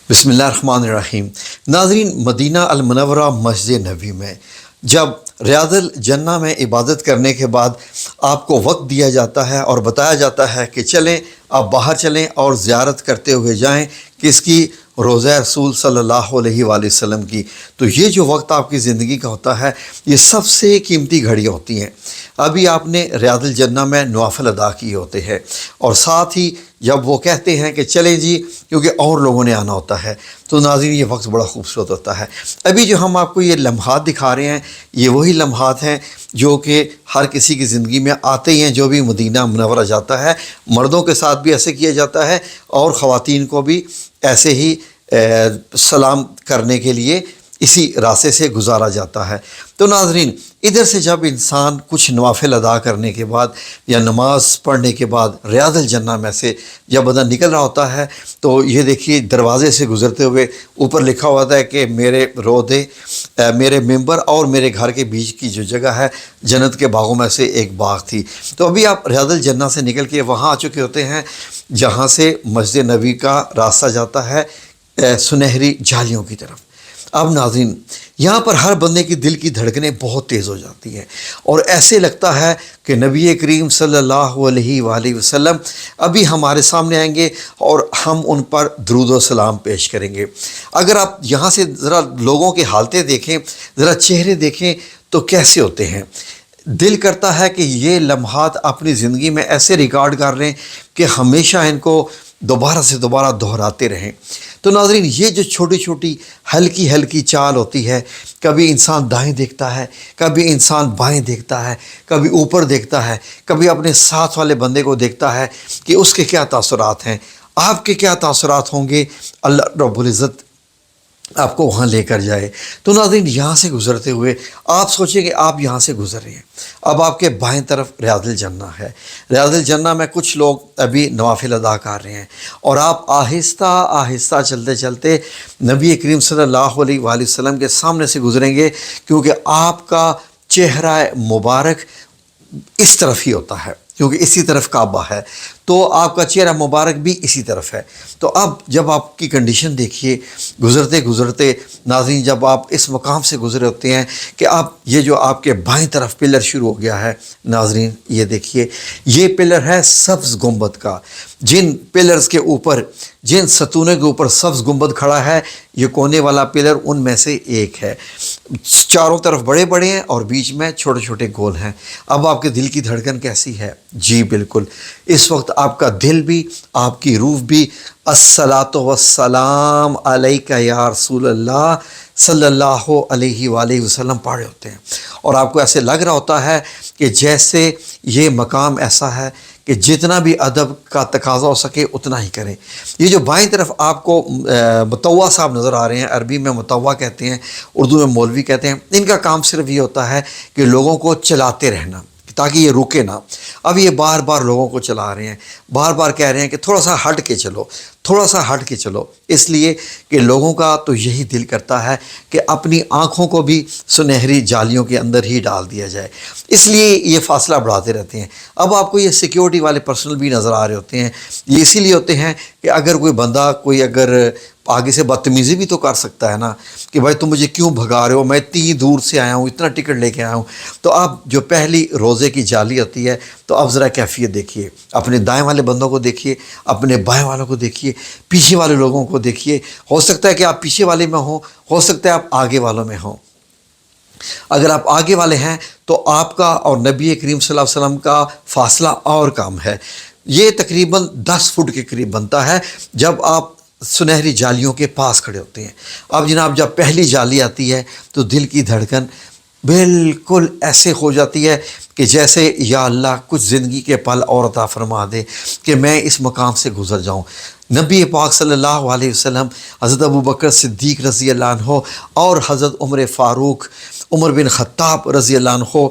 بسم اللہ الرحمن الرحیم۔ ناظرین، مدینہ المنورہ مسجد نبوی میں جب ریاض الجنہ میں عبادت کرنے کے بعد آپ کو وقت دیا جاتا ہے اور بتایا جاتا ہے کہ چلیں آپ باہر چلیں اور زیارت کرتے ہوئے جائیں کس کی؟ روضہ رسول صلی اللہ علیہ وآلہ وسلم کی، تو یہ جو وقت آپ کی زندگی کا ہوتا ہے یہ سب سے قیمتی گھڑیاں ہوتی ہیں۔ ابھی آپ نے ریاض الجنہ میں نوافل ادا کیے ہوتے ہیں اور ساتھ ہی جب وہ کہتے ہیں کہ چلیں جی کیونکہ اور لوگوں نے آنا ہوتا ہے، تو ناظرین یہ وقت بڑا خوبصورت ہوتا ہے۔ ابھی جو ہم آپ کو یہ لمحات دکھا رہے ہیں یہ وہی لمحات ہیں جو کہ ہر کسی کی زندگی میں آتے ہی ہیں جو بھی مدینہ منورہ جاتا ہے۔ مردوں کے ساتھ بھی ایسے کیا جاتا ہے اور خواتین کو بھی ایسے ہی سلام کرنے کے لیے اسی راستے سے گزارا جاتا ہے۔ تو ناظرین، ادھر سے جب انسان کچھ نوافل ادا کرنے کے بعد یا نماز پڑھنے کے بعد ریاض الجنہ میں سے جب بندہ نکل رہا ہوتا ہے تو یہ دیکھیے دروازے سے گزرتے ہوئے اوپر لکھا ہوا ہوتا ہے کہ میرے روضے، میرے ممبر اور میرے گھر کے بیچ کی جو جگہ ہے جنت کے باغوں میں سے ایک باغ تھی۔ تو ابھی آپ ریاض الجنہ سے نکل کے وہاں آ چکے ہوتے ہیں جہاں سے مسجد نبوی کا راستہ جاتا ہے سنہری جالیوں کی طرف۔ اب ناظرین، یہاں پر ہر بندے کی دل کی دھڑکنیں بہت تیز ہو جاتی ہیں اور ایسے لگتا ہے کہ نبی کریم صلی اللہ علیہ وآلہ وسلم ابھی ہمارے سامنے آئیں گے اور ہم ان پر درود و سلام پیش کریں گے۔ اگر آپ یہاں سے ذرا لوگوں کے حالتیں دیکھیں، ذرا چہرے دیکھیں تو کیسے ہوتے ہیں، دل کرتا ہے کہ یہ لمحات اپنی زندگی میں ایسے ریکارڈ کر لیں کہ ہمیشہ ان کو دوبارہ سے دوبارہ دہراتے رہیں۔ تو ناظرین، یہ جو چھوٹی چھوٹی ہلکی ہلکی چال ہوتی ہے، کبھی انسان دائیں دیکھتا ہے، کبھی انسان بائیں دیکھتا ہے، کبھی اوپر دیکھتا ہے، کبھی اپنے ساتھ والے بندے کو دیکھتا ہے کہ اس کے کیا تاثرات ہیں، آپ کے کیا تاثرات ہوں گے، اللہ رب العزت آپ کو وہاں لے کر جائے۔ تو ناظرین، یہاں سے گزرتے ہوئے آپ سوچیں کہ آپ یہاں سے گزر رہے ہیں، اب آپ کے بائیں طرف ریاض الجنہ ہے۔ ریاض الجنہ میں کچھ لوگ ابھی نوافل ادا کر رہے ہیں اور آپ آہستہ آہستہ چلتے چلتے نبی کریم صلی اللہ علیہ وآلہ وسلم کے سامنے سے گزریں گے، کیونکہ آپ کا چہرہ مبارک اس طرف ہی ہوتا ہے، کیونکہ اسی طرف کعبہ ہے، تو آپ کا چہرہ مبارک بھی اسی طرف ہے۔ تو اب جب آپ کی کنڈیشن دیکھیے گزرتے گزرتے ناظرین، جب آپ اس مقام سے گزرے ہوتے ہیں کہ آپ یہ جو آپ کے بائیں طرف پلر شروع ہو گیا ہے ناظرین، یہ دیکھیے یہ پلر ہے سبز گنبد کا۔ جن پلرز کے اوپر، جن ستونوں کے اوپر سبز گنبد کھڑا ہے، یہ کونے والا پلر ان میں سے ایک ہے۔ چاروں طرف بڑے بڑے ہیں اور بیچ میں چھوٹے چھوٹے گول ہیں۔ اب آپ کے دل کی دھڑکن کیسی ہے؟ جی بالکل، اس وقت آپ کا دل بھی، آپ کی روح بھی الصلاۃ والسلام علیک یا رسول اللہ صلی اللہ علیہ وآلہ وسلم پڑھ رہے ہوتے ہیں، اور آپ کو ایسے لگ رہا ہوتا ہے کہ جیسے یہ مقام ایسا ہے کہ جتنا بھی ادب کا تقاضا ہو سکے اتنا ہی کریں۔ یہ جو بائیں طرف آپ کو مطوع صاحب نظر آ رہے ہیں، عربی میں مطوع کہتے ہیں، اردو میں مولوی کہتے ہیں، ان کا کام صرف یہ ہوتا ہے کہ لوگوں کو چلاتے رہنا تاکہ یہ رکے نہ۔ اب یہ بار بار لوگوں کو چلا رہے ہیں، بار بار کہہ رہے ہیں کہ تھوڑا سا ہٹ کے چلو، تھوڑا سا ہٹ کے چلو، اس لیے کہ لوگوں کا تو یہی دل کرتا ہے کہ اپنی آنکھوں کو بھی سنہری جالیوں کے اندر ہی ڈال دیا جائے، اس لیے یہ فاصلہ بڑھاتے رہتے ہیں۔ اب آپ کو یہ سیکیورٹی والے پرسنل بھی نظر آ رہے ہوتے ہیں، یہ اسی لیے ہوتے ہیں کہ اگر کوئی بندہ کوئی اگر آگے سے بدتمیزی بھی تو کر سکتا ہے نا کہ بھائی تم مجھے کیوں بھگا رہے ہو، میں اتنی دور سے آیا ہوں، اتنا ٹکٹ لے کے آیا ہوں۔ تو اب جو پہلی روزے کی جالی ہوتی ہے، تو اب ذرا کیفیت دیکھیے، اپنے دائیں والے بندوں کو دیکھیے، اپنے بائیں والوں کو دیکھیے، پیچھے والے لوگوں کو دیکھیے۔ ہو سکتا ہے کہ آپ پیچھے والے میں ہوں، ہو سکتا ہے آپ آگے والوں میں ہوں۔ اگر آپ آگے والے ہیں تو آپ کا اور نبی کریم صلی اللہ علیہ وسلم کا فاصلہ اور کم ہے، یہ تقریباً 10 فٹ کے قریب بنتا ہے جب آپ سنہری جالیوں کے پاس کھڑے ہوتے ہیں۔ اب جناب جب پہلی جالی آتی ہے تو دل کی دھڑکن بالکل ایسے ہو جاتی ہے کہ جیسے یا اللہ کچھ زندگی کے پل اور عطا فرما دے کہ میں اس مقام سے گزر جاؤں۔ نبی پاک صلی اللہ علیہ وسلم، حضرت ابوبکر صدیق رضی اللہ عنہ اور حضرت عمر فاروق، عمر بن خطاب رضی اللہ عنہ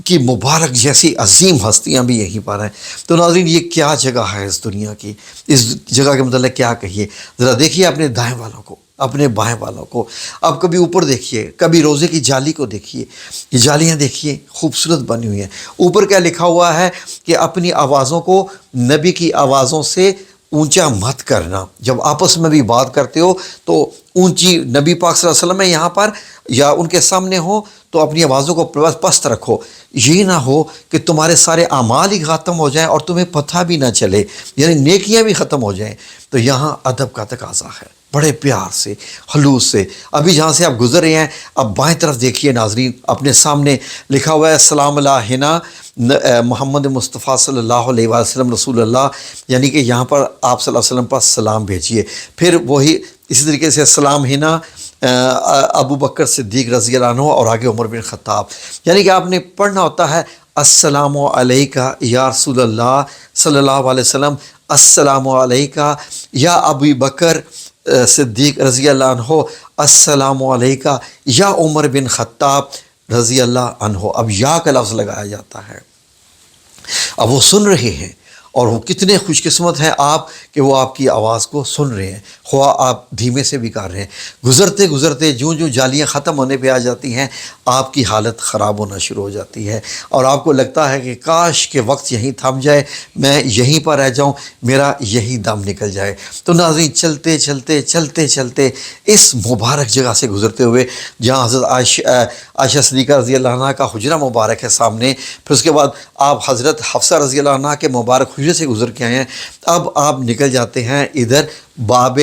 کی مبارک جیسی عظیم ہستیاں بھی یہیں پر ہیں۔ تو ناظرین، یہ کیا جگہ ہے اس دنیا کی، اس جگہ کے متعلق کیا کہیے، ذرا دیکھیے اپنے دائیں والوں کو، اپنے بائیں والوں کو، اب کبھی اوپر دیکھیے، کبھی روزے کی جالی کو دیکھیے، یہ جالیاں دیکھیے خوبصورت بنی ہوئی ہیں۔ اوپر کیا لکھا ہوا ہے کہ اپنی آوازوں کو نبی کی آوازوں سے اونچا مت کرنا. جب آپس میں بھی بات کرتے ہو تو اونچی، نبی پاک صلی اللہ علیہ وسلم یہاں پر یا ان کے سامنے ہو تو اپنی آوازوں کو پست رکھو. یہ نہ ہو کہ تمہارے سارے اعمال ہی ختم ہو جائیں اور تمہیں پتہ بھی نہ چلے، یعنی نیکیاں بھی ختم ہو جائیں. تو یہاں ادب کا تقاضا ہے، بڑے پیار سے، خلوص سے. ابھی جہاں سے آپ گزر رہے ہیں اب بائیں طرف دیکھیے ناظرین، اپنے سامنے لکھا ہوا ہے السلام علیہ محمد مصطفیٰ صلی اللہ علیہ وسلم رسول اللہ، یعنی کہ یہاں پر آپ صلی اللہ علیہ وسلم پر سلام بھیجیے. پھر وہی اسی طریقے سے السلام ہنا ابو بکر صدیق رضی اللہ عنہ اور آگے عمر بن خطاب، یعنی کہ آپ نے پڑھنا ہوتا ہے السلام علیکہ یا رسول اللہ صلی اللہ علیہ وسلم، السلام علیکہ یا ابو بکر صدیق رضی اللہ عنہ، السلام علیکہ یا عمر بن خطاب رضی اللہ عنہ. اب یا کا لفظ لگایا جاتا ہے. اب وہ سن رہے ہیں اور وہ کتنے خوش قسمت ہیں آپ کہ وہ آپ کی آواز کو سن رہے ہیں، خواہ آپ دھیمے سے بھی کر رہے ہیں. گزرتے گزرتے جو جالیاں ختم ہونے پہ آ جاتی ہیں آپ کی حالت خراب ہونا شروع ہو جاتی ہے اور آپ کو لگتا ہے کہ کاش کہ وقت یہیں تھم جائے، میں یہیں پر رہ جاؤں، میرا یہی دم نکل جائے. تو ناظرین چلتے چلتے چلتے چلتے اس مبارک جگہ سے گزرتے ہوئے جہاں حضرت عائشہ صدیقہ رضی اللہ عنہ کا حجرہ مبارک ہے سامنے، پھر اس کے بعد آپ حضرت حفصہ رضی اللہ عنہ کے مبارک حجرے سے گزر کے آئے ہیں، اب آپ نکل جاتے ہیں ادھر باب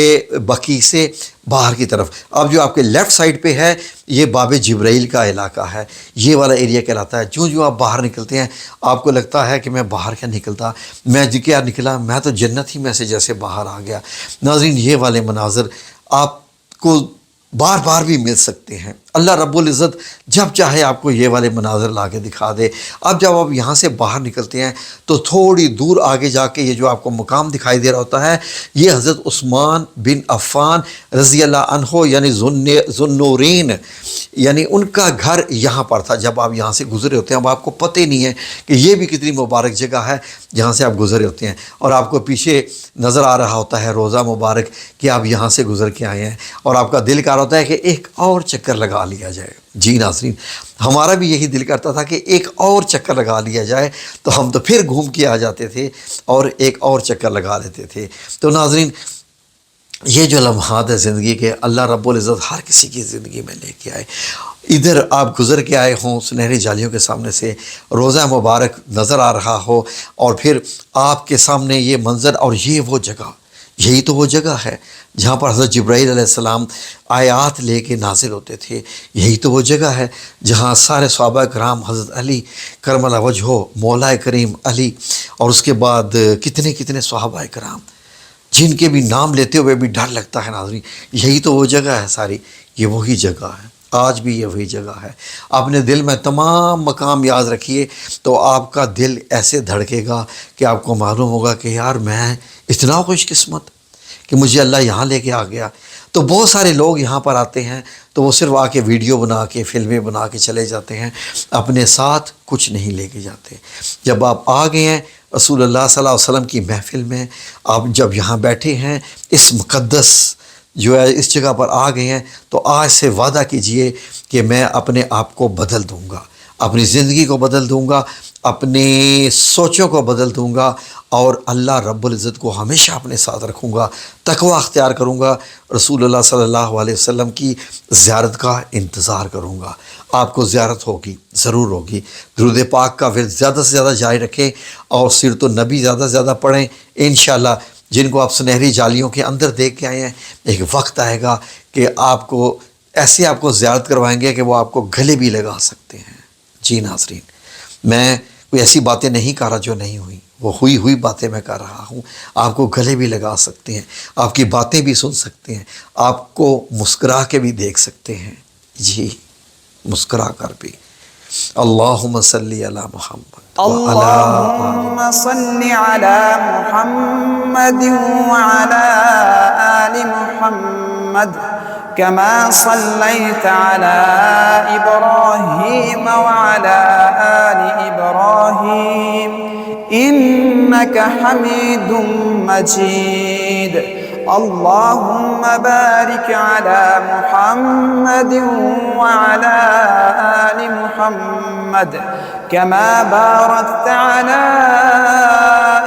بقیع سے باہر کی طرف. اب جو آپ کے لیفٹ سائڈ پہ ہے یہ باب جبرائیل کا علاقہ ہے، یہ والا ایریا کہلاتا ہے. جو آپ باہر نکلتے ہیں آپ کو لگتا ہے کہ میں باہر کیا نکلتا، میں کیا نکلا، میں تو جنت ہی میں سے جیسے باہر آ گیا. ناظرین یہ والے مناظر آپ کو بار بار بھی مل سکتے ہیں. اللہ رب العزت جب چاہے آپ کو یہ والے مناظر لا کے دکھا دے. اب جب آپ یہاں سے باہر نکلتے ہیں تو تھوڑی دور آگے جا کے یہ جو آپ کو مقام دکھائی دے رہا ہوتا ہے یہ حضرت عثمان بن عفان رضی اللہ عنہ یعنی ذوالنورین، یعنی ان کا گھر یہاں پر تھا. جب آپ یہاں سے گزرے ہوتے ہیں اب آپ کو پتہ ہی نہیں ہے کہ یہ بھی کتنی مبارک جگہ ہے جہاں سے آپ گزرے ہوتے ہیں اور آپ کو پیچھے نظر آ رہا ہوتا ہے روضہ مبارک کہ آپ یہاں سے گزر کے آئے ہیں اور آپ کا دل کر رہا ہوتا ہے کہ ایک اور چکر لگا لیا جائے. جی ناظرین ہمارا بھی یہی دل کرتا تھا کہ ایک اور چکر لگا لیا جائے، تو ہم تو پھر گھوم کے آ جاتے تھے اور ایک اور چکر لگا لیتے تھے. تو ناظرین یہ جو لمحات ہے زندگی کے اللہ رب العزت ہر کسی کی زندگی میں لے کے آئے. ادھر آپ گزر کے آئے ہوں سنہری جالیوں کے سامنے سے روضہ مبارک نظر آ رہا ہو اور پھر آپ کے سامنے یہ منظر اور یہ وہ جگہ، یہی تو وہ جگہ ہے جہاں پر حضرت جبرائیل علیہ السلام آیات لے کے نازل ہوتے تھے. یہی تو وہ جگہ ہے جہاں سارے صحابہ کرام، حضرت علی کرم اللہ وجہہ، مولا کریم علی اور اس کے بعد کتنے کتنے صحابہ کرام جن کے بھی نام لیتے ہوئے بھی ڈر لگتا ہے. ناظرین یہی تو وہ جگہ ہے ساری، یہ وہی جگہ ہے، آج بھی یہ وہی جگہ ہے. اپنے دل میں تمام مقام یاد رکھیے تو آپ کا دل ایسے دھڑکے گا کہ آپ کو معلوم ہوگا کہ یار میں اتنا خوش قسمت کہ مجھے اللہ یہاں لے کے آ گیا. تو بہت سارے لوگ یہاں پر آتے ہیں تو وہ صرف آ کے ویڈیو بنا کے فلمیں بنا کے چلے جاتے ہیں، اپنے ساتھ کچھ نہیں لے کے جاتے. جب آپ آ گئے ہیں رسول اللہ صلی اللہ علیہ وسلم کی محفل میں، آپ جب یہاں بیٹھے ہیں اس مقدس جو ہے اس جگہ پر آ گئے ہیں تو آج سے وعدہ کیجئے کہ میں اپنے آپ کو بدل دوں گا، اپنی زندگی کو بدل دوں گا، اپنی سوچوں کو بدل دوں گا اور اللہ رب العزت کو ہمیشہ اپنے ساتھ رکھوں گا، تقوی اختیار کروں گا، رسول اللہ صلی اللہ علیہ وسلم کی زیارت کا انتظار کروں گا. آپ کو زیارت ہوگی، ضرور ہوگی. درود پاک کا ورد زیادہ سے زیادہ جاری رکھیں اور سیرت النبی زیادہ سے زیادہ پڑھیں. انشاءاللہ جن کو آپ سنہری جالیوں کے اندر دیکھ کے آئے ہیں ایک وقت آئے گا کہ آپ کو ایسے آپ کو زیارت کروائیں گے کہ وہ آپ کو گلے بھی لگا سکتے ہیں. جی ناظرین میں کوئی ایسی باتیں نہیں کر رہا جو نہیں ہوئی، وہ ہوئی باتیں میں کر رہا ہوں. آپ کو گلے بھی لگا سکتے ہیں، آپ کی باتیں بھی سن سکتے ہیں، آپ کو مسکرا کے بھی دیکھ سکتے ہیں. جی مسکرا کر بھی. اللہم صلی علی محمد اللهم صل على محمد وعلى آل محمد كما صليت على إبراهيم وعلى آل إبراهيم إنك حميد مجيد. اللهم بارك على محمد وعلى آل محمد كما باركت على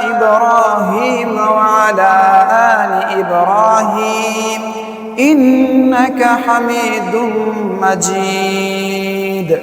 إبراهيم وعلى آل إبراهيم إنك حميد مجيد